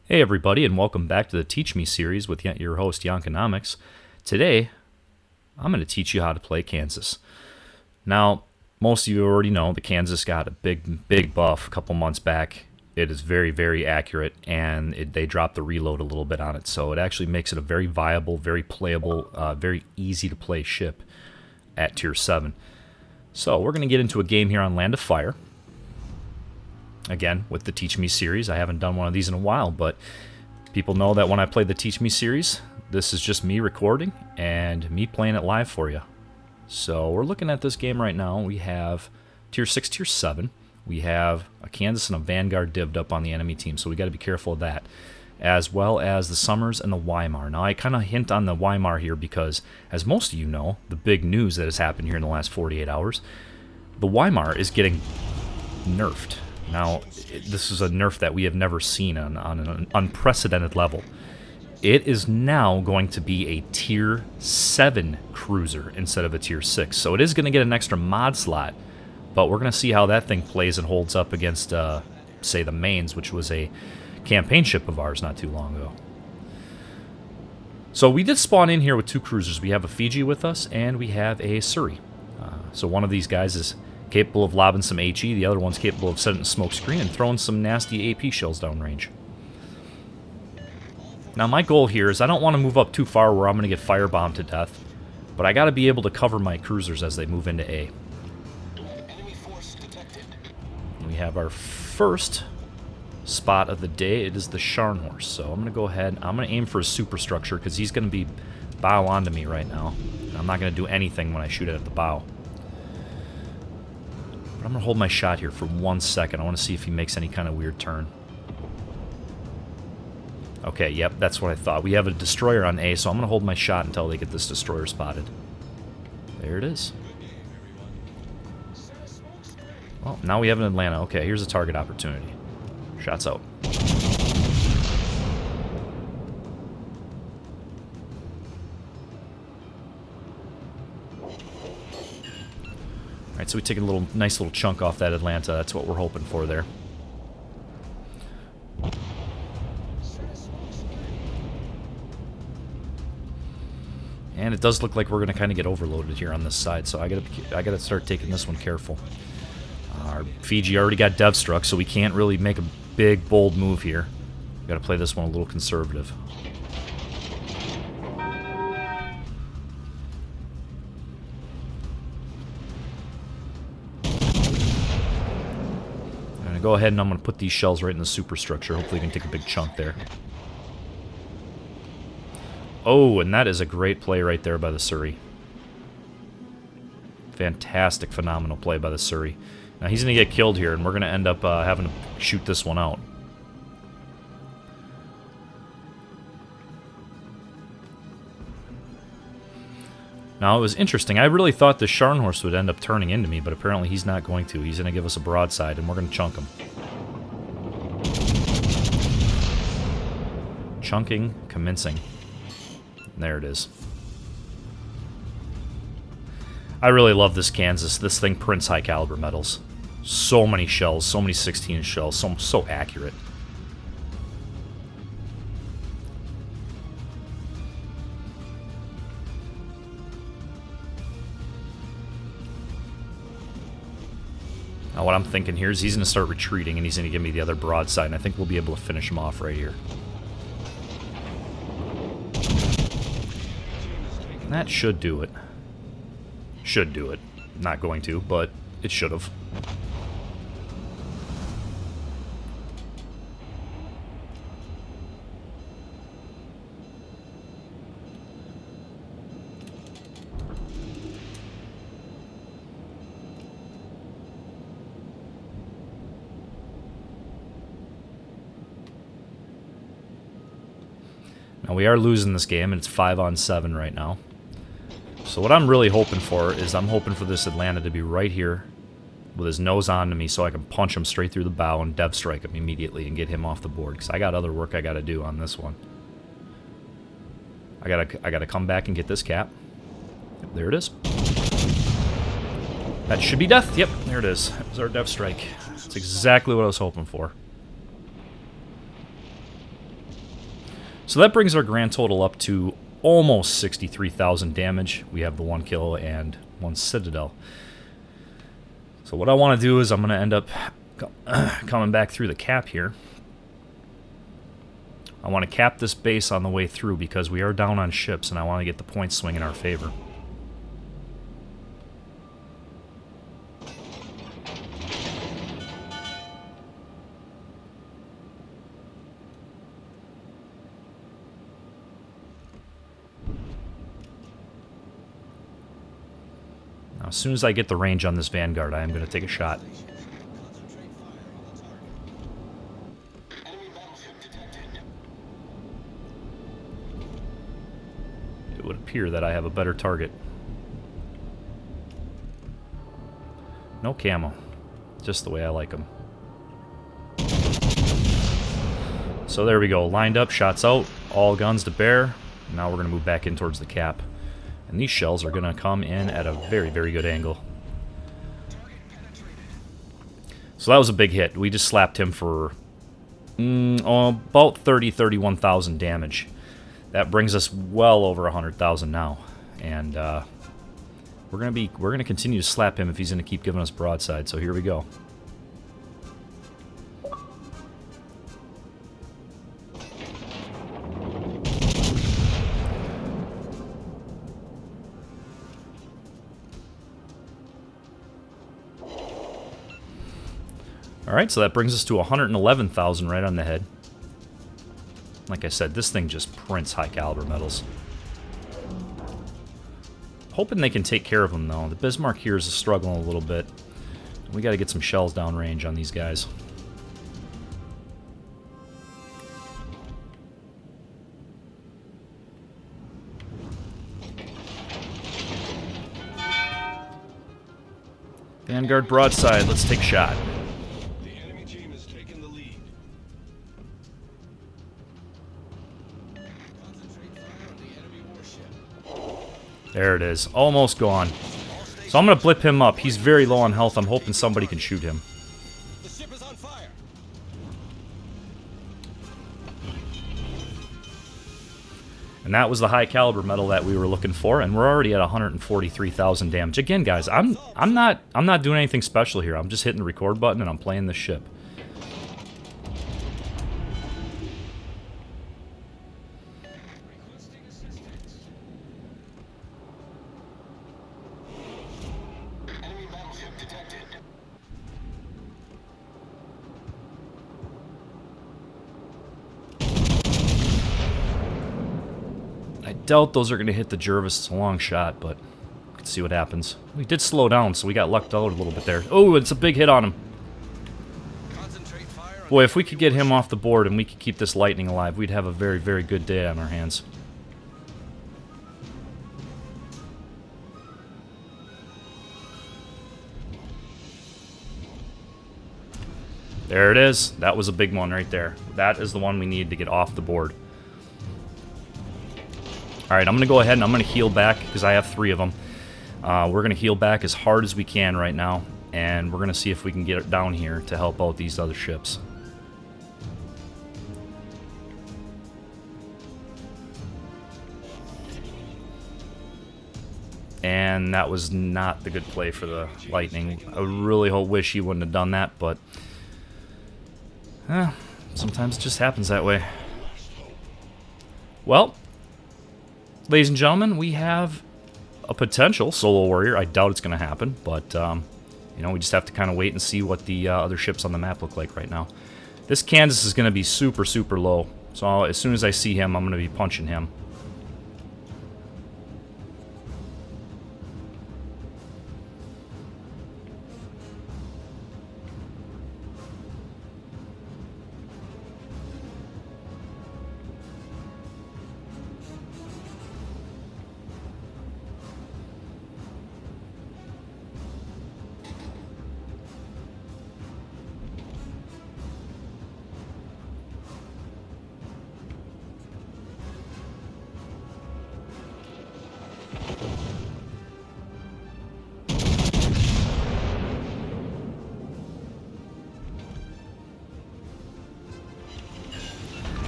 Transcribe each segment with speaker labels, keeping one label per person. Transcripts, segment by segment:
Speaker 1: Hey everybody, and welcome back to the Teach Me series with your host Jankenomics. Today, I'm going to teach you how to play Kansas. Now, most of you already know that Kansas got a big buff a couple months back. It is very, very accurate, and they dropped the reload a little bit on it, so it actually makes it a very viable, very playable, very easy to play ship at Tier 7. So we're going to get into a game here on Land of Fire. Again, with the Teach Me series. I haven't done one of these in a while, but people know that when I play the Teach Me series, this is just me recording and me playing it live for you. So we're looking at this game right now. We have Tier 6, Tier 7. We have a Kansas and a Vanguard divved up on the enemy team, so we got to be careful of that. As well as the Summers and the Weimar. Now, I kind of hint on the Weimar here because, as most of you know, the big news that has happened here in the last 48 hours, the Weimar is getting nerfed. Now, this is a nerf that we have never seen on an unprecedented level. It is now going to be a Tier 7 cruiser instead of a Tier 6. So it is going to get an extra mod slot, but we're going to see how that thing plays and holds up against, say, the Mains, which was a campaign ship of ours not too long ago. So we did spawn in here with two cruisers. We have a Fiji with us, and we have a Surrey. So one of these guys is capable of lobbing some HE, the other one's capable of setting a smoke screen and throwing some nasty AP shells downrange. Now my goal here is I don't want to move up too far where I'm going to get firebombed to death, but I got to be able to cover my cruisers as they move into A. We have our first spot of the day. It is the Scharnhorst, so I'm going to go ahead, I'm going to aim for a superstructure because he's going to be bow onto me right now. I'm not going to do anything when I shoot it at the bow. I'm going to hold my shot here for 1 second. I want to see if he makes any kind of weird turn. Okay, yep, that's what I thought. We have a destroyer on A, so I'm going to hold my shot until they get this destroyer spotted. There it is. Well, now we have an Atlanta. Okay, here's a target opportunity. Shots out. Alright, so we take a nice little chunk off that Atlanta. That's what we're hoping for there. And it does look like we're going to kind of get overloaded here on this side, so I gotta start taking this one careful. Our Fiji already got dev struck, so we can't really make a big, bold move here. We've got to play this one a little conservative. Go ahead and I'm going to put these shells right in the superstructure. Hopefully we can take a big chunk there. Oh, and that is a great play right there by the Surrey. Fantastic, phenomenal play by the Surrey. Now he's going to get killed here, and we're going to end up having to shoot this one out. Now, it was interesting. I really thought the Scharnhorst would end up turning into me, but apparently he's not going to. He's going to give us a broadside, and we're going to chunk him. Chunking, commencing. There it is. I really love this Kansas. This thing prints high-caliber metals. So many shells, so many 16 shells, so accurate. Now what I'm thinking here is he's going to start retreating and he's going to give me the other broadside, and I think we'll be able to finish him off right here. And that should do it. Should do it. Not going to, but it should have. Now we are losing this game, and it's 5-on-7 right now. So what I'm really hoping for is I'm hoping for this Atlanta to be right here with his nose on to me so I can punch him straight through the bow and dev strike him immediately and get him off the board, because I got other work I got to do on this one. I gotta come back and get this cap. There it is. That should be death. Yep, there it is. That was our dev strike. That's exactly what I was hoping for. So that brings our grand total up to almost 63,000 damage. We have the 1 kill and 1 citadel. So what I want to do is I'm going to end up coming back through the cap here. I want to cap this base on the way through because we are down on ships and I want to get the points swing in our favor. Now, as soon as I get the range on this Vanguard, I am going to take a shot. It would appear that I have a better target. No camo. Just the way I like them. So there we go. Lined up, shots out, all guns to bear. Now we're going to move back in towards the cap. And these shells are going to come in at a very, very good angle. So that was a big hit. We just slapped him for about 31,000 damage. That brings us well over 100,000 now. And we're going to continue to slap him if he's going to keep giving us broadside. So here we go. Alright, so that brings us to 111,000 right on the head. Like I said, this thing just prints high caliber metals. Hoping they can take care of them, though. The Bismarck here is struggling a little bit. We got to get some shells downrange on these guys. Vanguard broadside, let's take a shot. There it is. Almost gone. So I'm going to blip him up. He's very low on health. I'm hoping somebody can shoot him.
Speaker 2: The ship is on fire.
Speaker 1: And that was the high caliber metal that we were looking for, and we're already at 143,000 damage. Again, guys, I'm not doing anything special here. I'm just hitting the record button and I'm playing this ship. I doubt those are going to hit the Jervis. It's a long shot, but let's see what happens. We did slow down, so we got lucked out a little bit there. Oh, it's a big hit on him. Boy, if we could get him off the board and we could keep this lightning alive, we'd have a very, very good day on our hands. There it is. That was a big one right there. That is the one we need to get off the board. Alright, I'm going to go ahead and I'm going to heal back because I have 3 of them. We're going to heal back as hard as we can right now, and we're going to see if we can get it down here to help out these other ships. And that was not the good play for the Lightning. I really wish he wouldn't have done that, but sometimes it just happens that way. Well, ladies and gentlemen, we have a potential solo warrior. I doubt it's going to happen, but you know, we just have to kind of wait and see what the other ships on the map look like right now. This Kansas is going to be super, super low, so as soon as I see him, I'm going to be punching him.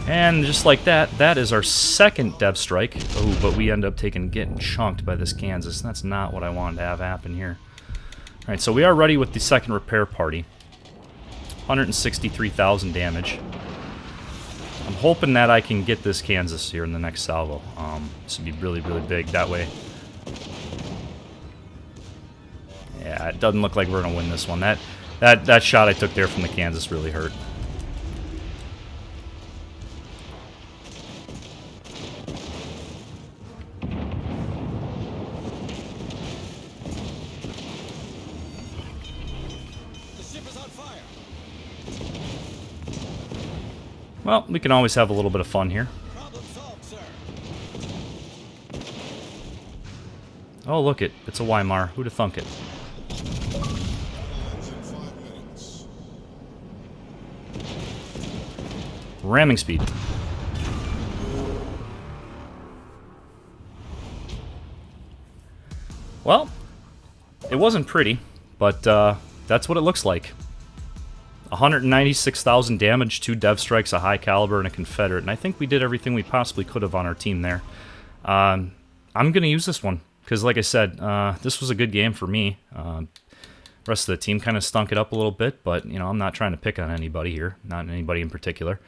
Speaker 1: And just like that, that is our second dev strike. Oh, but we end up getting chunked by this Kansas. That's not what I wanted to have happen here. Alright, so we are ready with the second repair party. 163,000 damage. I'm hoping that I can get this Kansas here in the next salvo. This would be really, really big that way. Yeah, it doesn't look like we're going to win this one. That shot I took there from the Kansas really hurt. Well, we can always have a little bit of fun here. Oh, look it. It's a Weimar. Who'd have thunk it? Ramming speed. Well, it wasn't pretty, but that's what it looks like. 196,000 damage, 2 dev strikes, a high caliber, and a Confederate. And I think we did everything we possibly could have on our team there. I'm going to use this one, because like I said, this was a good game for me. The rest of the team kind of stunk it up a little bit, but you know, I'm not trying to pick on anybody here, not anybody in particular.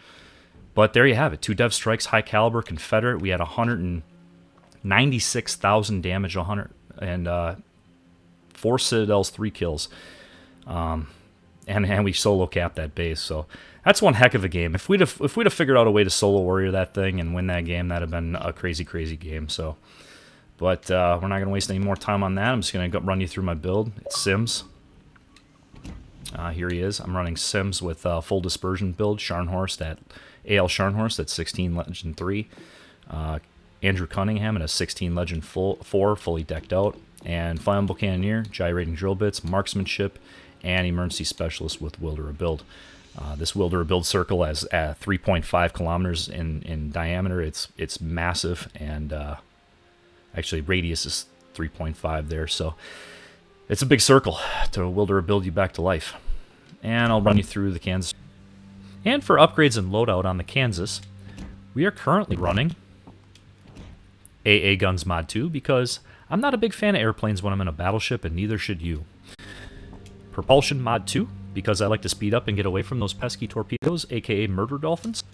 Speaker 1: But there you have it, 2 dev strikes, high caliber, Confederate. We had 196,000 damage, 4 citadels, 3 kills. And we solo capped that base, so that's one heck of a game. If we'd have figured out a way to solo warrior that thing and win that game, that'd have been a crazy, crazy game. So, but we're not gonna waste any more time on that. I'm just gonna run you through my build. It's Sims. Here he is. I'm running Sims with full dispersion build. Scharnhorst at AL Scharnhorst at 16 Legend 3. Andrew Cunningham at a 16 Legend 4, fully decked out. And Flammable Cannoneer, gyrating drill bits, marksmanship, and emergency specialist with Wilderer build. This Wilderer build circle has 3.5 kilometers in diameter. It's massive, and actually radius is 3.5 there, so it's a big circle to Wilderer build you back to life. And I'll run you through the Kansas. And for upgrades and loadout on the Kansas, we are currently running AA Guns Mod 2 because I'm not a big fan of airplanes when I'm in a battleship, and neither should you. Propulsion Mod 2, because I like to speed up and get away from those pesky torpedoes, aka murder dolphins.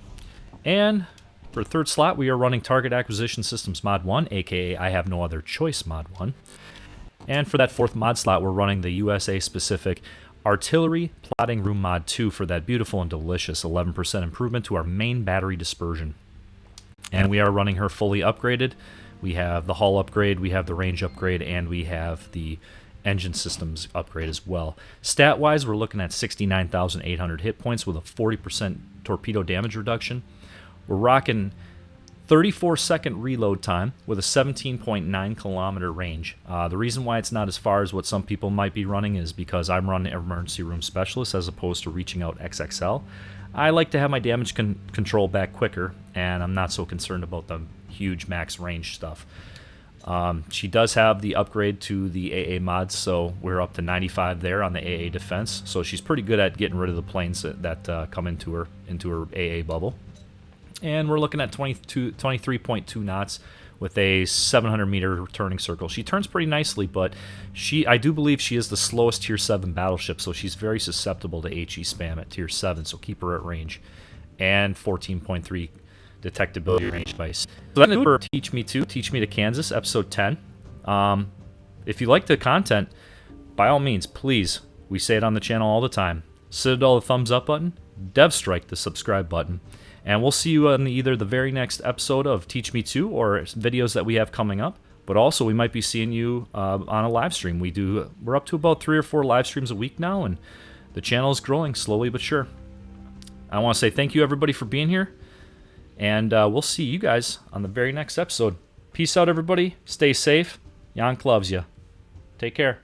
Speaker 1: And for third slot, we are running Target Acquisition Systems Mod 1, aka I Have No Other Choice Mod 1. And for that fourth mod slot, we're running the USA-specific Artillery Plotting Room Mod 2 for that beautiful and delicious 11% improvement to our main battery dispersion. And we are running her fully upgraded. We have the hull upgrade, we have the range upgrade, and we have the engine systems upgrade as well. Stat-wise, we're looking at 69,800 hit points with a 40% torpedo damage reduction. We're rocking 34-second reload time with a 17.9 kilometer range. The reason why it's not as far as what some people might be running is because I'm running Emergency Room Specialist as opposed to reaching out XXL. I like to have my damage control back quicker, and I'm not so concerned about the huge max range stuff. She does have the upgrade to the AA mods, so we're up to 95 there on the AA defense. So she's pretty good at getting rid of the planes that come into her AA bubble. And we're looking at 23.2 knots with a 700 meter turning circle. She turns pretty nicely, but I do believe she is the slowest Tier 7 battleship, so she's very susceptible to HE spam at Tier 7, so keep her at range. And 14.3 detectability range device. So that's for Teach Me to Kansas, episode 10. If you like the content, by all means, please, we say it on the channel all the time, Citadel the thumbs up button, Dev Strike the subscribe button, and we'll see you on either the very next episode of Teach Me 2 or videos that we have coming up. But also, we might be seeing you on a live stream. We're up to about 3 or 4 live streams a week now, and the channel is growing slowly but sure. I want to say thank you, everybody, for being here. And we'll see you guys on the very next episode. Peace out, everybody. Stay safe. Jank loves you. Take care.